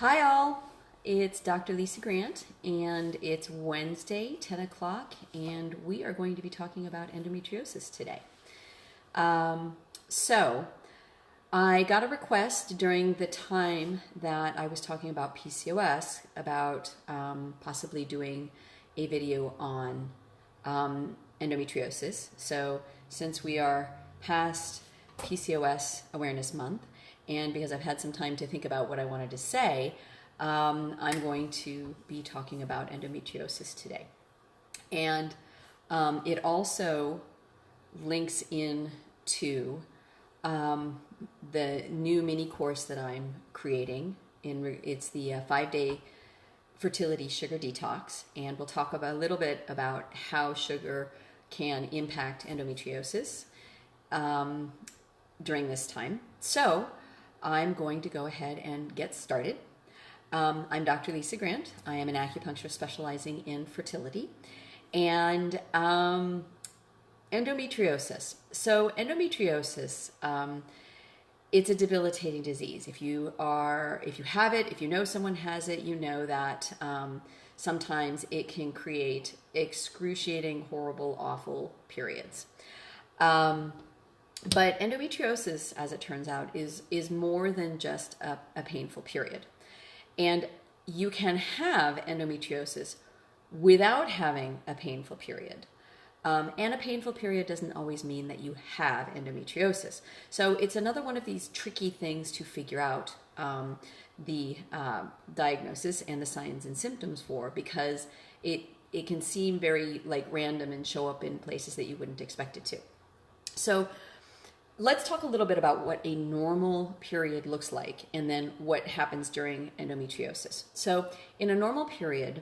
Hi all, it's Dr. Lisa Grant and it's Wednesday, 10 o'clock, and we are going to be talking about endometriosis today. So I got a request during the time that I was talking about PCOS about possibly doing a video on endometriosis. So since we are past PCOS Awareness Month, and because I've had some time to think about what I wanted to say, I'm going to be talking about endometriosis today. And it also links in to the new mini course that I'm creating. It's the 5-day fertility sugar detox, and we'll talk about a little bit about how sugar can impact endometriosis during this time. So I'm going to go ahead and get started. I'm Dr. Lisa Grant. I am an acupuncturist specializing in fertility and endometriosis. So endometriosis, it's a debilitating disease. If you have it, if you know someone has it, you know that sometimes it can create excruciating, horrible, awful periods. But endometriosis, as it turns out, is more than just a painful period. And you can have endometriosis without having a painful period. And a painful period doesn't always mean that you have endometriosis. So it's another one of these tricky things to figure out the diagnosis and the signs and symptoms for, because it can seem very random and show up in places that you wouldn't expect it to. So let's talk a little bit about what a normal period looks like and then what happens during endometriosis. So in a normal period,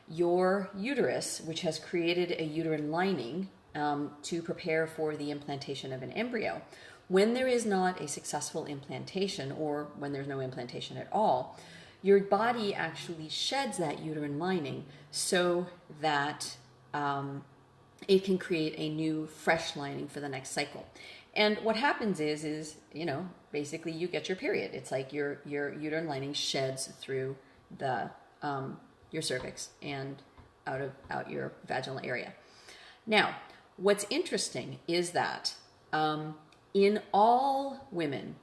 your uterus, which has created a uterine lining to prepare for the implantation of an embryo, when there is not a successful implantation, or when there's no implantation at all, your body actually sheds that uterine lining so that it can create a new fresh lining for the next cycle. And what happens is basically you get your period. It's like your uterine lining sheds through the your cervix and out your vaginal area. Now, what's interesting is that in all women,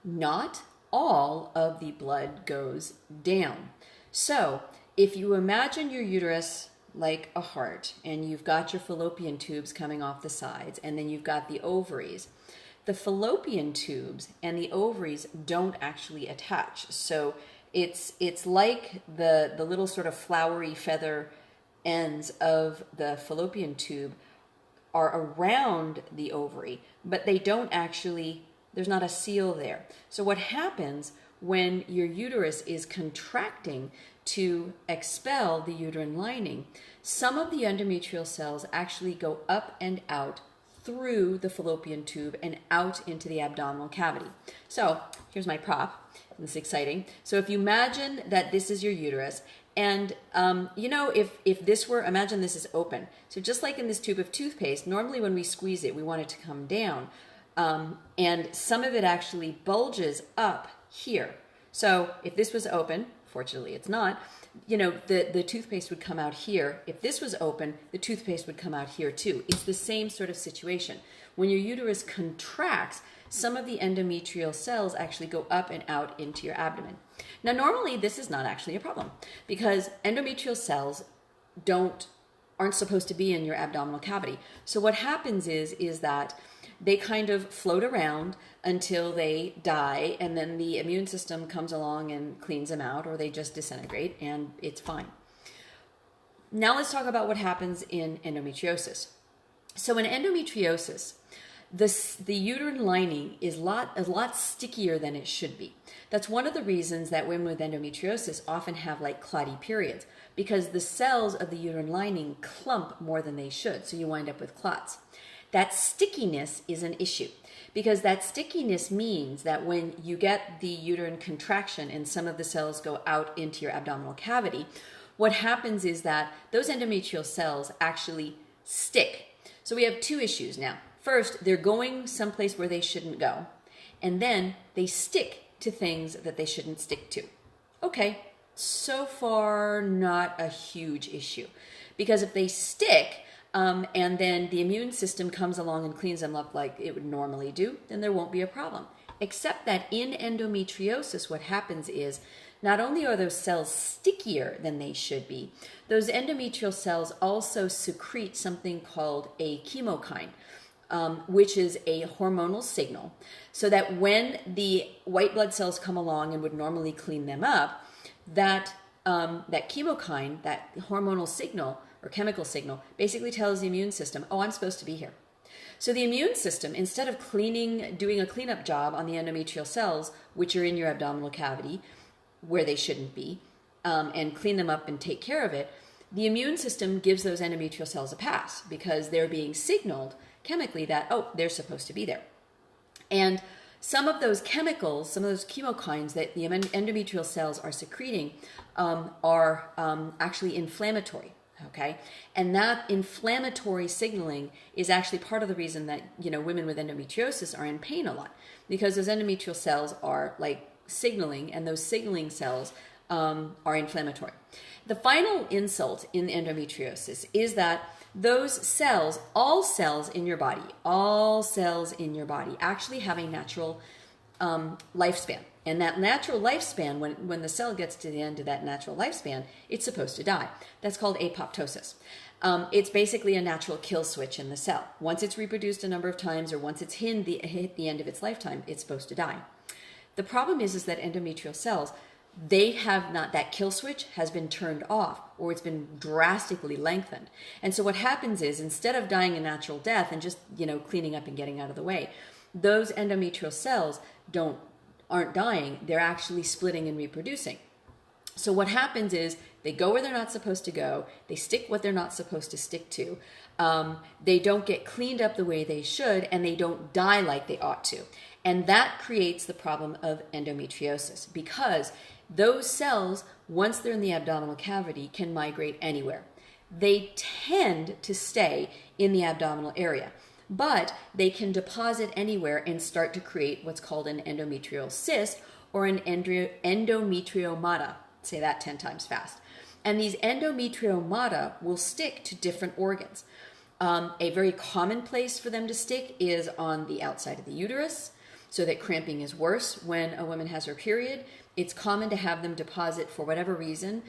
not all of the blood goes down. So if you imagine your uterus like a heart, and you've got your fallopian tubes coming off the sides, and then you've got the ovaries. The fallopian tubes and the ovaries don't actually attach. So it's like the little sort of flowery feather ends of the fallopian tube are around the ovary, but they don't actually, there's not a seal there. So what happens when your uterus is contracting to expel the uterine lining, some of the endometrial cells actually go up and out through the fallopian tube and out into the abdominal cavity. So here's my prop. This is exciting. So if you imagine that this is your uterus, and if this were, imagine this is open. So just like in this tube of toothpaste, normally when we squeeze it, we want it to come down. And some of it actually bulges up here. So if this was open, fortunately it's not, the toothpaste would come out here. If this was open, the toothpaste would come out here too. It's the same sort of situation. When your uterus contracts, some of the endometrial cells actually go up and out into your abdomen. Now, normally this is not actually a problem because endometrial cells aren't supposed to be in your abdominal cavity. So what happens is that they kind of float around until they die, and then the immune system comes along and cleans them out, or they just disintegrate, and it's fine. Now let's talk about what happens in endometriosis. So in endometriosis, the uterine lining is a lot stickier than it should be. That's one of the reasons that women with endometriosis often have clotty periods, because the cells of the uterine lining clump more than they should, so you wind up with clots. That stickiness is an issue, because that stickiness means that when you get the uterine contraction and some of the cells go out into your abdominal cavity, what happens is that those endometrial cells actually stick. So we have two issues now. First, they're going someplace where they shouldn't go, and then they stick to things that they shouldn't stick to. Okay, so far not a huge issue. Because if they stick, and then the immune system comes along and cleans them up like it would normally do, then there won't be a problem. Except that in endometriosis, what happens is not only are those cells stickier than they should be, those endometrial cells also secrete something called a chemokine, which is a hormonal signal, so that when the white blood cells come along and would normally clean them up, that chemokine, that hormonal signal or chemical signal, basically tells the immune system, oh, I'm supposed to be here. So the immune system, instead of doing a cleanup job on the endometrial cells, which are in your abdominal cavity, where they shouldn't be, and clean them up and take care of it, the immune system gives those endometrial cells a pass because they're being signaled chemically that, oh, they're supposed to be there. And some of those chemicals, some of those chemokines that the endometrial cells are secreting are actually inflammatory. Okay, and that inflammatory signaling is actually part of the reason that women with endometriosis are in pain a lot, because those endometrial cells are like signaling, and those signaling cells are inflammatory. The final insult in endometriosis is that those cells, all cells in your body, actually have a natural lifespan. And that natural lifespan, when the cell gets to the end of that natural lifespan, it's supposed to die. That's called apoptosis. It's basically a natural kill switch in the cell. Once it's reproduced a number of times, or once it's hit the end of its lifetime, it's supposed to die. The problem is that endometrial cells, they have not, that kill switch has been turned off, or it's been drastically lengthened. And so what happens is, instead of dying a natural death and just cleaning up and getting out of the way, those endometrial cells aren't dying, they're actually splitting and reproducing. So what happens is they go where they're not supposed to go, they stick what they're not supposed to stick to, they don't get cleaned up the way they should, and they don't die like they ought to. And that creates the problem of endometriosis, because those cells, once they're in the abdominal cavity, can migrate anywhere. They tend to stay in the abdominal area, but they can deposit anywhere and start to create what's called an endometrial cyst or an endometriomata. Say that 10 times fast. And these endometriomata will stick to different organs. A very common place for them to stick is on the outside of the uterus, so that cramping is worse when a woman has her period. It's common to have them deposit, for whatever reason,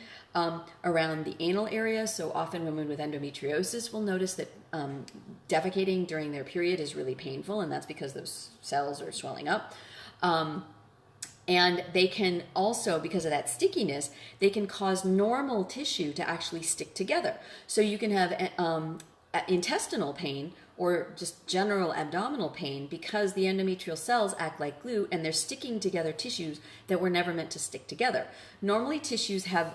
around the anal area. So often women with endometriosis will notice that defecating during their period is really painful, and that's because those cells are swelling up. And they can also, because of that stickiness, they can cause normal tissue to actually stick together. So you can have intestinal pain or just general abdominal pain because the endometrial cells act like glue, and they're sticking together tissues that were never meant to stick together. Normally tissues have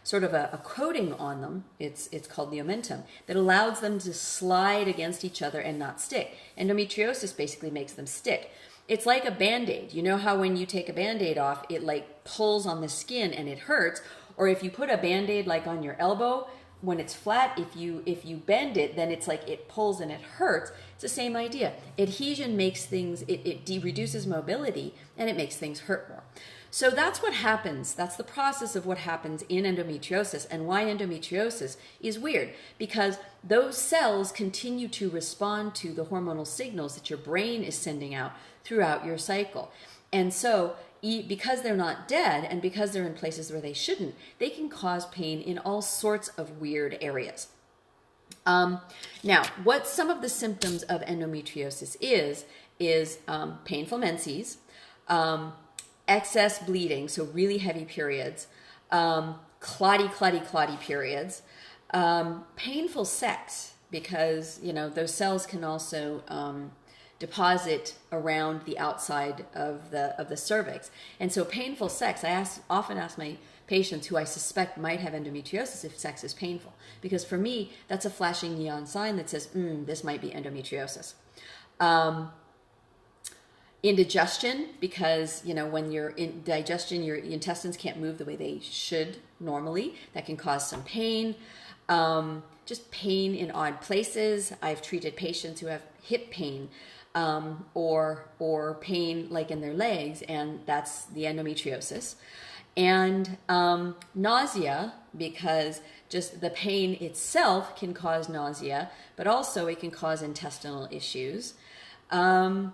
sort of a coating on them, it's called the omentum, that allows them to slide against each other and not stick. Endometriosis basically makes them stick. It's like a Band-Aid. You know how when you take a Band-Aid off, it like pulls on the skin and it hurts? Or if you put a Band-Aid like on your elbow, when it's flat, if you bend it, then it's like it pulls and it hurts. It's the same idea. Adhesion makes things, it reduces mobility, and it makes things hurt more. So that's what happens. That's the process of what happens in endometriosis, and why endometriosis is weird, because those cells continue to respond to the hormonal signals that your brain is sending out throughout your cycle. And so because they're not dead, and because they're in places where they shouldn't, they can cause pain in all sorts of weird areas. Now, what some of the symptoms of endometriosis is painful menses, excess bleeding, so really heavy periods, clotty periods, painful sex, because those cells can also deposit around the outside of the cervix. And so painful sex, I often ask my patients who I suspect might have endometriosis if sex is painful, because for me that's a flashing neon sign that says this might be endometriosis. Indigestion, because when you're in digestion, your intestines can't move the way they should normally. That can cause some pain. Just pain in odd places. I've treated patients who have hip pain, or pain like in their legs, and that's the endometriosis. and nausea, because just the pain itself can cause nausea, but also it can cause intestinal issues. And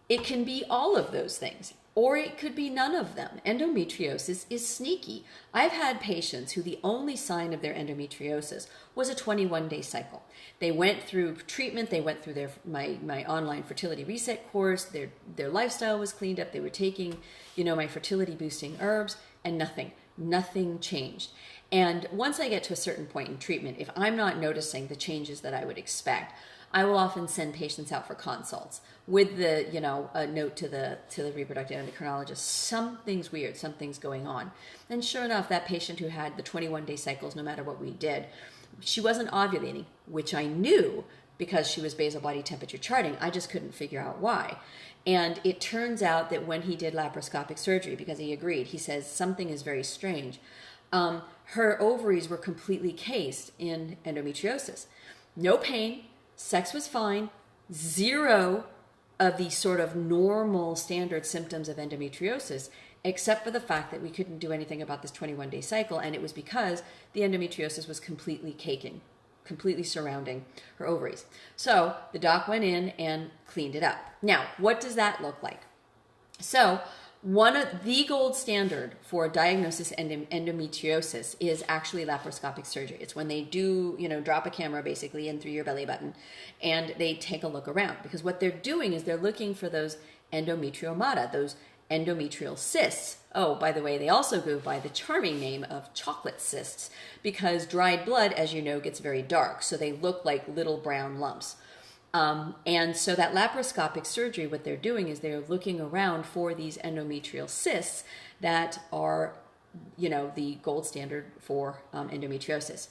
it can be all of those things, or it could be none of them. Endometriosis is sneaky. I've had patients who the only sign of their endometriosis was a 21-day cycle. They went through treatment, they went through my online fertility reset course, their lifestyle was cleaned up, they were taking, my fertility boosting herbs, and nothing changed. And once I get to a certain point in treatment, if I'm not noticing the changes that I would expect, I will often send patients out for consults with the, a note to the reproductive endocrinologist. Something's weird, something's going on. And sure enough, that patient who had the 21-day cycles, no matter what we did, she wasn't ovulating, which I knew because she was basal body temperature charting. I just couldn't figure out why. And it turns out that when he did laparoscopic surgery, because he agreed, he says something is very strange. Her ovaries were completely cased in endometriosis. No pain, sex was fine, zero of the sort of normal standard symptoms of endometriosis, except for the fact that we couldn't do anything about this 21-day cycle, and it was because the endometriosis was completely surrounding her ovaries. So the doc went in and cleaned it up. Now, what does that look like? So one of the gold standard for diagnosis endometriosis is actually laparoscopic surgery. It's when they do, drop a camera basically in through your belly button and they take a look around, because what they're doing is they're looking for those endometriomata, those endometrial cysts. Oh, by the way, they also go by the charming name of chocolate cysts, because dried blood, as you know, gets very dark. So they look like little brown lumps. And so that laparoscopic surgery, what they're doing is they're looking around for these endometrial cysts that are, the gold standard for endometriosis.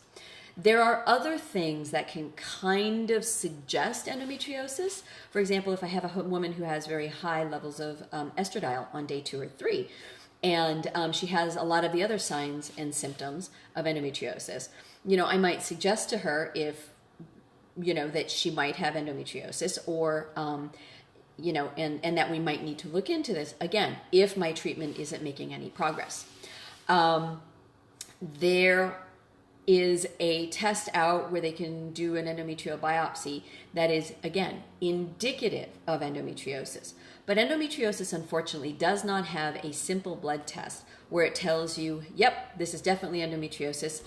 There are other things that can kind of suggest endometriosis. For example, if I have a woman who has very high levels of estradiol on day 2 or 3, and she has a lot of the other signs and symptoms of endometriosis, I might suggest to her if that she might have endometriosis, or, and that we might need to look into this, again, if my treatment isn't making any progress. There is a test out where they can do an endometrial biopsy that is, again, indicative of endometriosis. But endometriosis, unfortunately, does not have a simple blood test where it tells you, yep, this is definitely endometriosis.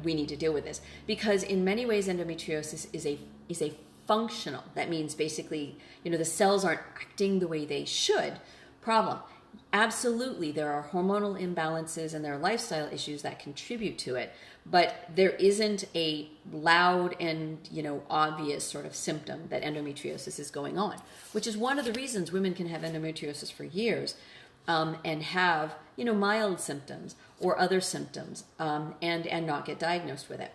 We need to deal with this, because in many ways endometriosis is a functional, that means basically, the cells aren't acting the way they should, problem. Absolutely, there are hormonal imbalances and there are lifestyle issues that contribute to it, but there isn't a loud and, obvious sort of symptom that endometriosis is going on, which is one of the reasons women can have endometriosis for years and have, mild symptoms or other symptoms and not get diagnosed with it.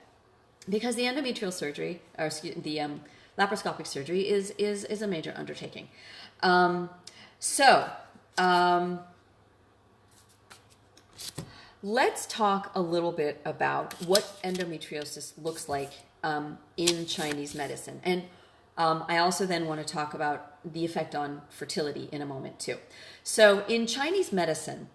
Because the endometrial surgery, or the laparoscopic surgery is a major undertaking. Let's talk a little bit about what endometriosis looks like in Chinese medicine. And I also then want to talk about the effect on fertility in a moment too. So in Chinese medicine,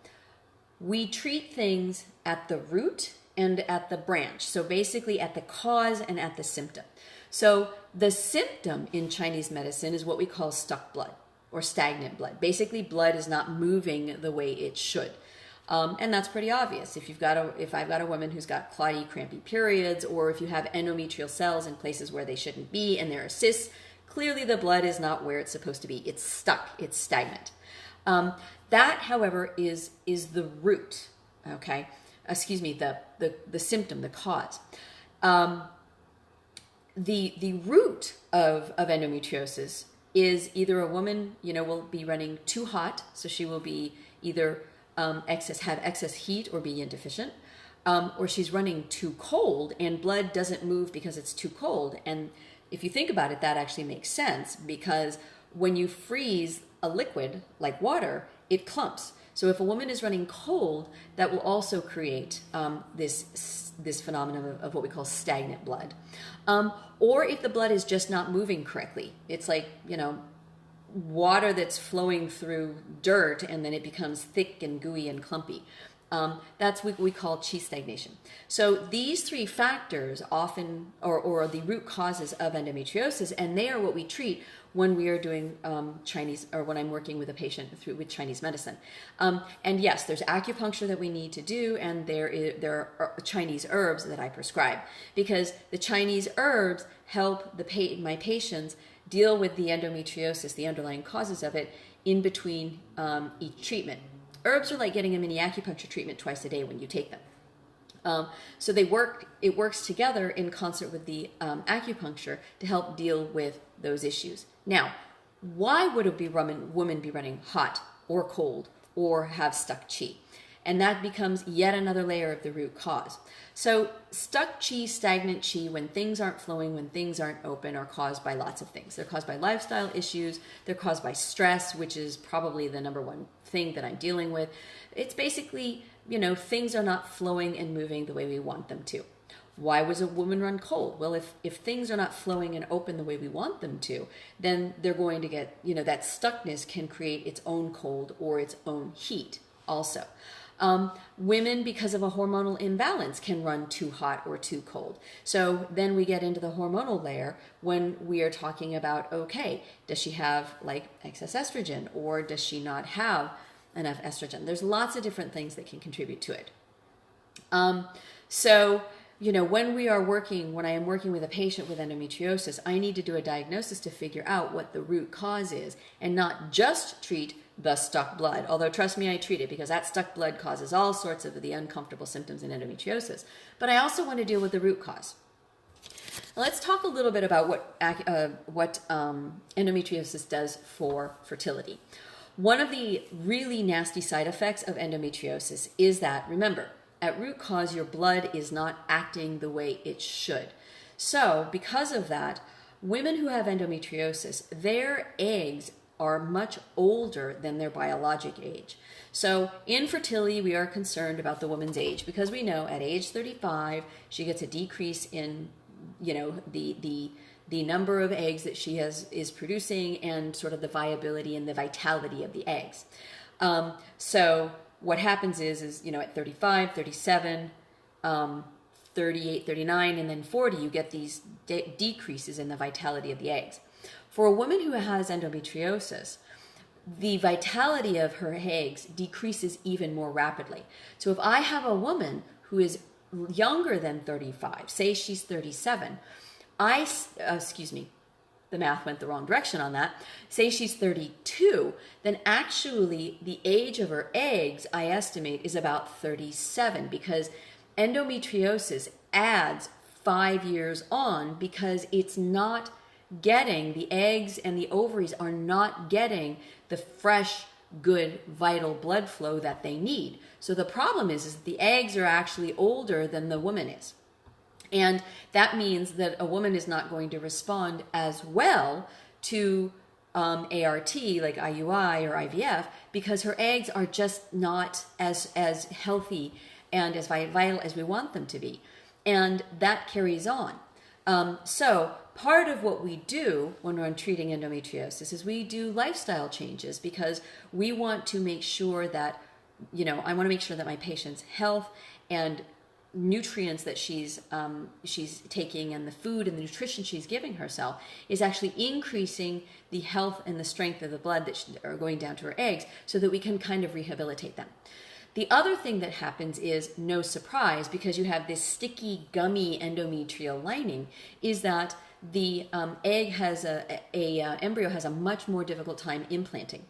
we treat things at the root and at the branch. So basically at the cause and at the symptom. So the symptom in Chinese medicine is what we call stuck blood or stagnant blood. Basically, blood is not moving the way it should. And that's pretty obvious. If I've got a woman who's got clotty, crampy periods, or if you have endometrial cells in places where they shouldn't be and there are cysts, clearly the blood is not where it's supposed to be. It's stuck. It's stagnant. That, however, is the root. Okay, excuse me, the symptom, the cause. The root of endometriosis is either a woman, will be running too hot, so she will be either have excess heat or be deficient, or she's running too cold and blood doesn't move because it's too cold. And if you think about it, that actually makes sense, because when you freeze a liquid like water, it clumps. So if a woman is running cold, that will also create this phenomenon of what we call stagnant blood. Or if the blood is just not moving correctly, it's like, water that's flowing through dirt and then it becomes thick and gooey and clumpy. That's what we call chi stagnation. So these three factors often, or the root causes of endometriosis, and they are what we treat when we are doing Chinese, or when I'm working with a patient with Chinese medicine. And yes, there's acupuncture that we need to do, and there are Chinese herbs that I prescribe, because the Chinese herbs help my patients deal with the endometriosis, the underlying causes of it, in between each treatment. Herbs are like getting a mini acupuncture treatment twice a day when you take them. So it works together in concert with the acupuncture to help deal with those issues. Now, why would a woman be running hot or cold or have stuck chi? And that becomes yet another layer of the root cause. So stuck chi, stagnant chi, when things aren't flowing, when things aren't open, are caused by lots of things. They're caused by lifestyle issues. They're caused by stress, which is probably the number one thing that I'm dealing with. It's basically, things are not flowing and moving the way we want them to. Why was a woman run cold? Well, if things are not flowing and open the way we want them to, then they're going to get, that stuckness can create its own cold or its own heat also. Women, because of a hormonal imbalance, can run too hot or too cold. So then we get into the hormonal layer when we are talking about, okay, does she have like excess estrogen, or does she not have enough estrogen? There's lots of different things that can contribute to it. When I am working with a patient with endometriosis, I need to do a diagnosis to figure out what the root cause is, and not just treat the stuck blood. Although trust me, I treat it, because that stuck blood causes all sorts of the uncomfortable symptoms in endometriosis. But I also want to deal with the root cause. Now, let's talk a little bit about what endometriosis does for fertility. One of the really nasty side effects of endometriosis is that, remember, at root cause, your blood is not acting the way it should. So because of that, women who have endometriosis, their eggs are much older than their biologic age. So in fertility, we are concerned about the woman's age, because we know at age 35, she gets a decrease in, the number of eggs that she is producing, and sort of the viability and the vitality of the eggs. So what happens is at 35, 37, 38, 39, and then 40, you get these decreases in the vitality of the eggs. For a woman who has endometriosis, the vitality of her eggs decreases even more rapidly. So if I have a woman who is younger than 35, say she's 37, the math went the wrong direction on that. Say she's 32, then actually the age of her eggs, I estimate, is about 37, because endometriosis adds 5 years on, because it's not getting, the eggs and the ovaries are not getting the fresh, good, vital blood flow that they need. So the problem is that the eggs are actually older than the woman is. And that means that a woman is not going to respond as well to ART, like IUI or IVF, because her eggs are just not as healthy and as vital as we want them to be. And that carries on. So part of what we do when we're treating endometriosis is we do lifestyle changes, because we want to make sure that, I want to make sure that my patient's health and nutrients that she's taking, and the food and the nutrition she's giving herself, is actually increasing the health and the strength of the blood that are going down to her eggs, so that we can kind of rehabilitate them. The other thing that happens is, no surprise, because you have this sticky, gummy endometrial lining, is that the embryo has a much more difficult time implanting.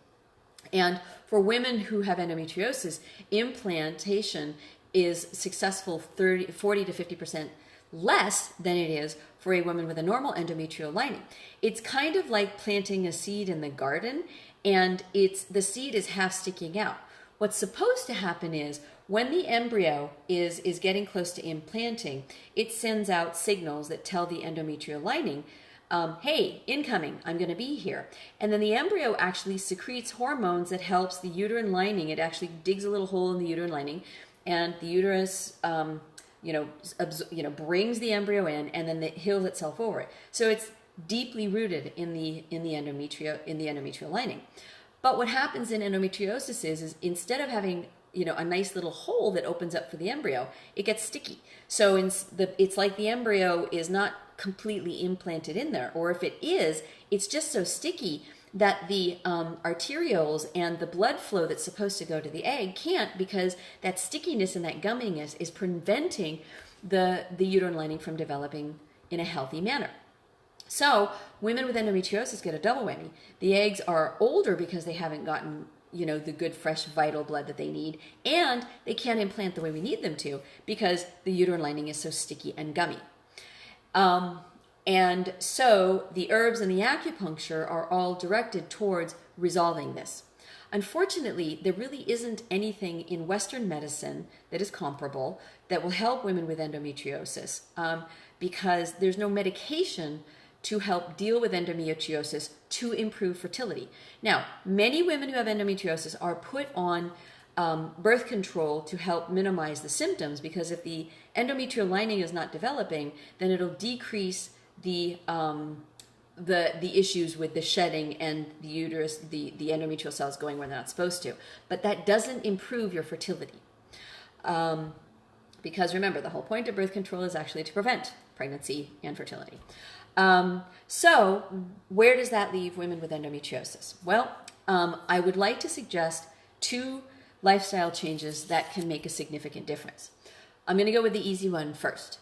And for women who have endometriosis, implantation is successful 40 to 50% less than it is for a woman with a normal endometrial lining. It's kind of like planting a seed in the garden, and the seed is half sticking out. What's supposed to happen is, when the embryo is getting close to implanting, it sends out signals that tell the endometrial lining, hey, incoming, I'm going to be here. And then the embryo actually secretes hormones that helps the uterine lining. It actually digs a little hole in the uterine lining, and the uterus, brings the embryo in, and then it heals itself over it. So it's deeply rooted in the endometrial lining. But what happens in endometriosis is instead of having a nice little hole that opens up for the embryo, it gets sticky. So it's like the embryo is not completely implanted in there, or if it is, it's just so sticky that the arterioles and the blood flow that's supposed to go to the egg can't, because that stickiness and that gumminess is preventing the uterine lining from developing in a healthy manner. So women with endometriosis get a double whammy. The eggs are older because they haven't gotten the good, fresh, vital blood that they need, and they can't implant the way we need them to because the uterine lining is so sticky and gummy. And so the herbs and the acupuncture are all directed towards resolving this. Unfortunately, there really isn't anything in Western medicine that is comparable that will help women with endometriosis because there's no medication to help deal with endometriosis to improve fertility. Now, many women who have endometriosis are put on birth control to help minimize the symptoms, because if the endometrial lining is not developing, then it'll decrease the issues with the shedding and the uterus, the endometrial cells going where they're not supposed to. But that doesn't improve your fertility. Because remember, the whole point of birth control is actually to prevent pregnancy and fertility. So where does that leave women with endometriosis? Well, I would like to suggest 2 lifestyle changes that can make a significant difference. I'm going to go with the easy one first.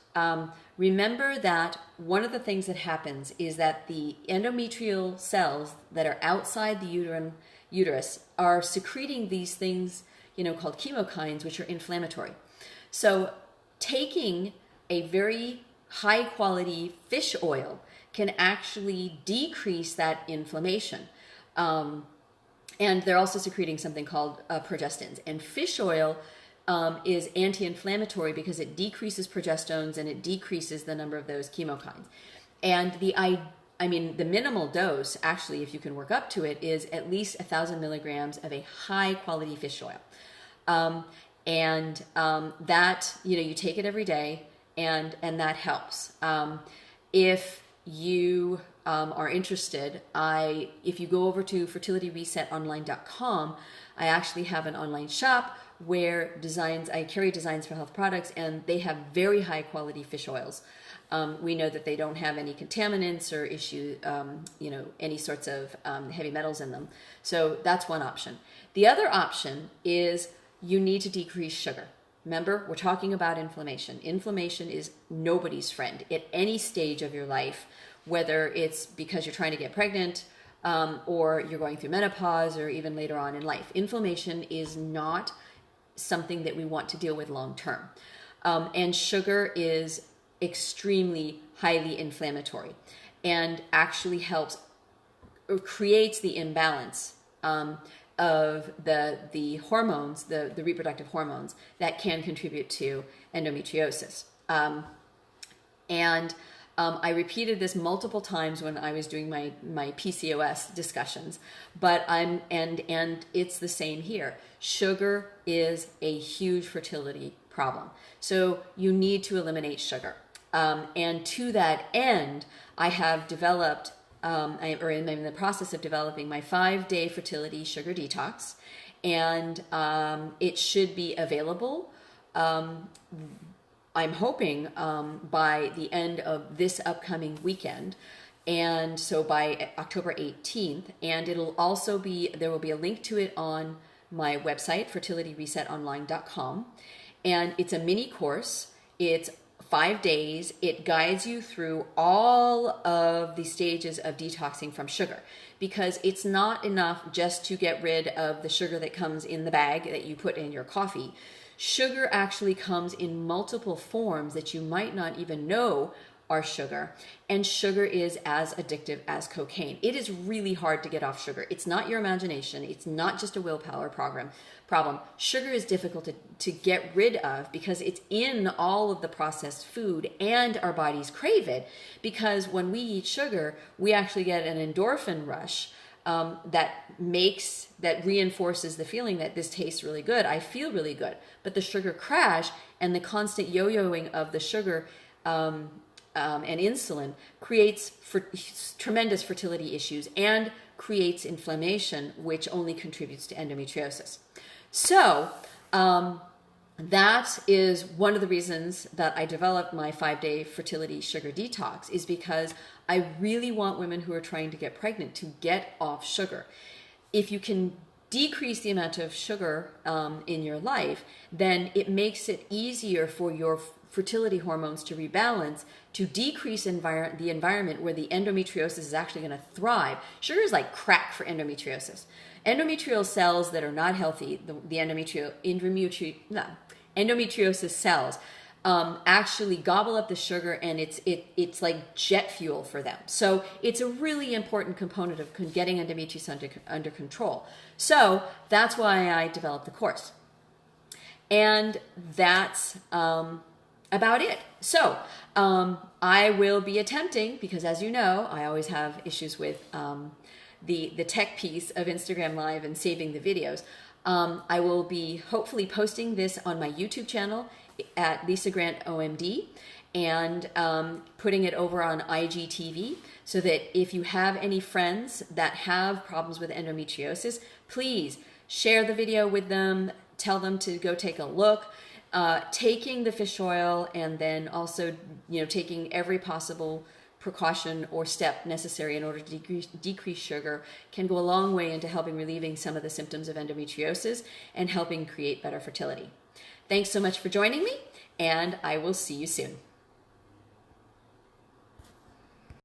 Remember that one of the things that happens is that the endometrial cells that are outside the uterus are secreting these things, called chemokines, which are inflammatory. So taking a very high quality fish oil can actually decrease that inflammation. And they're also secreting something called progestins. And fish oil is anti-inflammatory because it decreases progesterones and it decreases the number of those chemokines. And the minimal dose, actually, if you can work up to it, is at least 1,000 milligrams of a high quality fish oil. That, you take it every day, and that helps. If you are interested, if you go over to fertilityresetonline.com, I actually have an online shop where I carry designs for health products, and they have very high quality fish oils. We know that they don't have any contaminants or any sorts of heavy metals in them. So that's one option. The other option is you need to decrease sugar. Remember, we're talking about inflammation. Inflammation is nobody's friend at any stage of your life, whether it's because you're trying to get pregnant or you're going through menopause or even later on in life. Inflammation is not something that we want to deal with long term. And sugar is extremely highly inflammatory and actually creates the imbalance of the hormones, the reproductive hormones that can contribute to endometriosis. I repeated this multiple times when I was doing my PCOS discussions, but it's the same here. Sugar is a huge fertility problem. So you need to eliminate sugar. And to that end, I have developed I'm in the process of developing my 5-day fertility sugar detox, and it should be available, I'm hoping, by the end of this upcoming weekend, and so by October 18th, and there will be a link to it on my website, fertilityresetonline.com, and it's a mini course. It's 5 days. It guides you through all of the stages of detoxing from sugar, because it's not enough just to get rid of the sugar that comes in the bag that you put in your coffee. Sugar actually comes in multiple forms that you might not even know are sugar, and sugar is as addictive as cocaine. It is really hard to get off sugar. It's not your imagination. It's not just a willpower problem. Sugar is difficult to get rid of because it's in all of the processed food, and our bodies crave it, because when we eat sugar, we actually get an endorphin rush that reinforces the feeling that this tastes really good. I feel really good. But the sugar crash and the constant yo-yoing of the sugar and insulin creates tremendous fertility issues and creates inflammation, which only contributes to endometriosis. So that is one of the reasons that I developed my 5-day fertility sugar detox, is because I really want women who are trying to get pregnant to get off sugar. If you can decrease the amount of sugar in your life, then it makes it easier for your fertility hormones to rebalance, to decrease the environment where the endometriosis is actually going to thrive. Sugar is like crack for endometriosis. Endometrial cells that are not healthy, the endometriosis cells, actually gobble up the sugar, and it's like jet fuel for them. So it's a really important component of getting endometriosis under control. So that's why I developed the course. And that's about it. So I will be attempting, because as you know, I always have issues with the tech piece of Instagram Live and saving the videos. I will be hopefully posting this on my YouTube channel at Lisa Grant OMD, and putting it over on IGTV, so that if you have any friends that have problems with endometriosis, please share the video with them, tell them to go take a look. Taking the fish oil, and then also, taking every possible precaution or step necessary in order to decrease sugar, can go a long way into helping relieving some of the symptoms of endometriosis and helping create better fertility. Thanks so much for joining me, and I will see you soon.